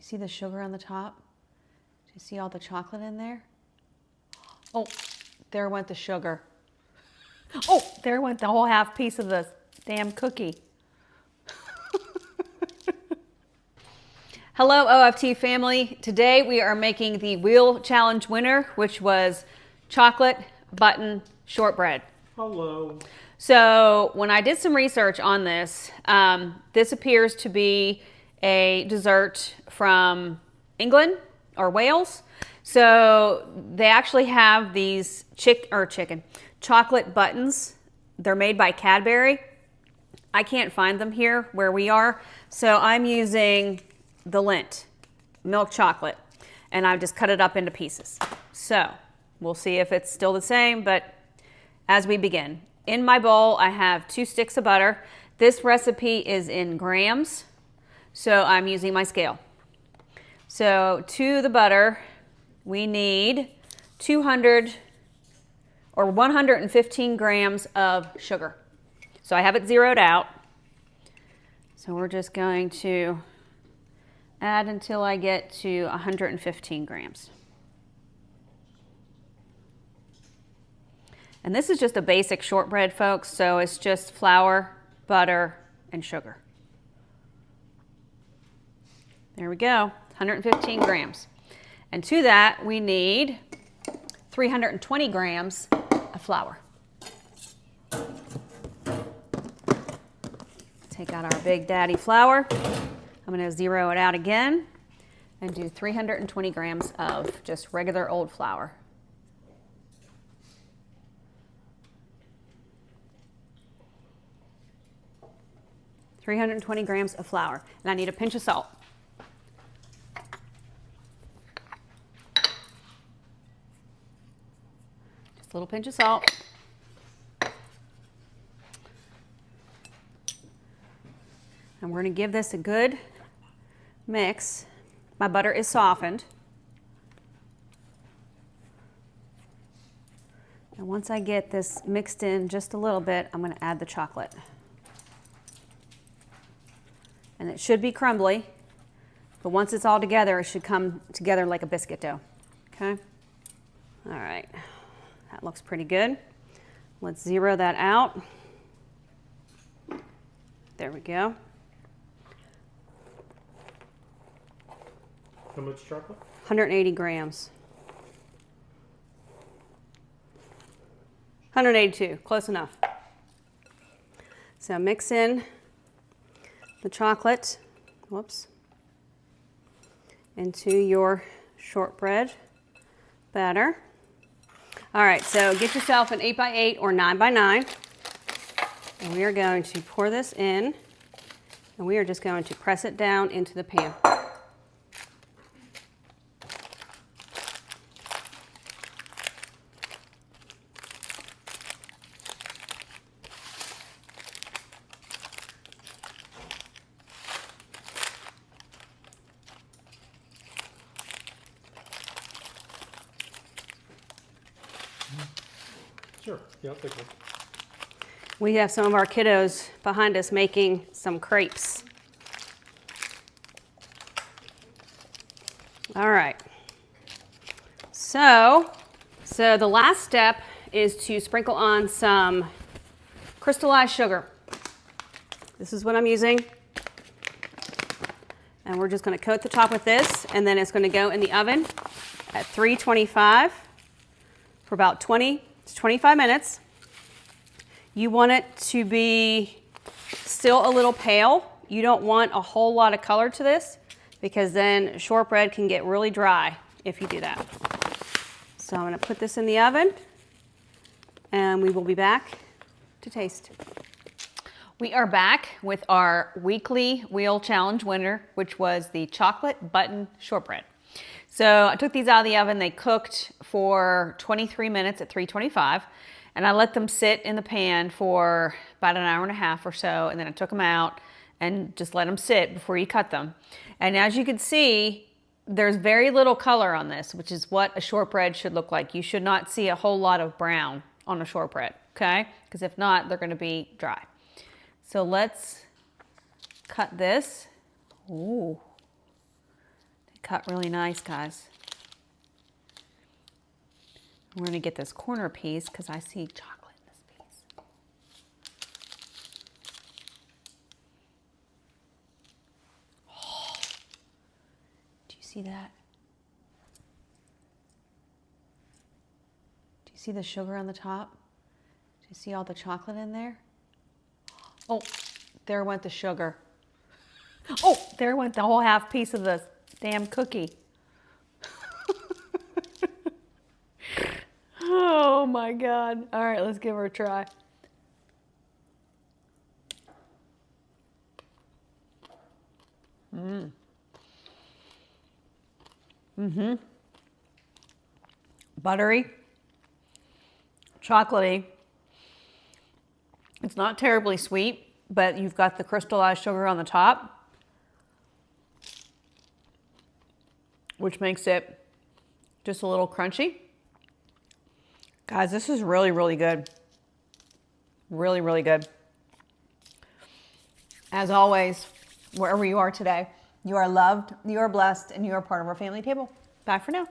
You see the sugar on the top? Do you see all the chocolate in there? Oh, there went the sugar. Oh, there went the whole half piece of the damn cookie. Hello, OFT family. Today we are making the Wheel Challenge winner, which was Chocolate Button Shortbread. Hello. So when I did some research on this, this appears to be a dessert from England or Wales. So they actually have these chocolate buttons. They're made by Cadbury. I can't find them here where we are, so I'm using the Lindt milk chocolate, and I've just cut it up into pieces. So we'll see if it's still the same, but as we begin. In my bowl, I have 2 sticks of butter. This recipe is in grams, so I'm using my scale. So to the butter, we need 200 or 115 grams of sugar. So I have it zeroed out. So we're just going to add until I get to 115 grams. And this is just a basic shortbread, folks, so it's just flour, butter, and sugar. There we go, 115 grams. And to that, we need 320 grams of flour. Take out our Big Daddy flour. I'm going to zero it out again and do 320 grams of just regular old flour. $320 grams of flour, and I need a pinch of salt. Just a little pinch of salt. And we're going to give this a good mix. My butter is softened. And once I get this mixed in just a little bit, I'm going to add the chocolate. And it should be crumbly, but once it's all together, it should come together like a biscuit dough. Okay? All right. That looks pretty good. Let's zero that out. There we go. How much chocolate? 180 grams. 182, close enough. So mix in the chocolate, into your shortbread batter. All right, so get yourself an 8x8 or 9x9. And we are going to pour this in, and we are just going to press it down into the pan. Sure. Yeah, I'll take one. We have some of our kiddos behind us making some crepes. All right. So the last step is to sprinkle on some crystallized sugar. This is what I'm using. And we're just going to coat the top with this, and then it's going to go in the oven at 325 for about 20 to 25 minutes. You want it to be still a little pale. You don't want a whole lot of color to this, because then shortbread can get really dry if you do that. So I'm going to put this in the oven, and we will be back to taste. We are back with our weekly Wheel Challenge winner, which was the Chocolate Button Shortbread. So I took these out of the oven. They cooked for 23 minutes at 325, and I let them sit in the pan for about an hour and a half or so, and then I took them out and just let them sit before you cut them. And as you can see, there's very little color on this, which is what a shortbread should look like. You should not see a whole lot of brown on a shortbread, okay? Because if not, they're going to be dry. So let's cut this. Ooh. cut really nice, guys. We're gonna get this corner piece because I see chocolate in this piece. Oh, do you see that? Do you see the sugar on the top? Do you see all the chocolate in there? Oh, there went the sugar. Oh, there went the whole half piece of the damn cookie. Oh my God. All right, let's give her a try. Buttery, chocolatey. It's not terribly sweet, but you've got the crystallized sugar on the top, which makes it just a little crunchy. Guys, this is really, really good. Really, really good. As always, wherever you are today, you are loved, you are blessed, and you are part of our family table. Bye for now.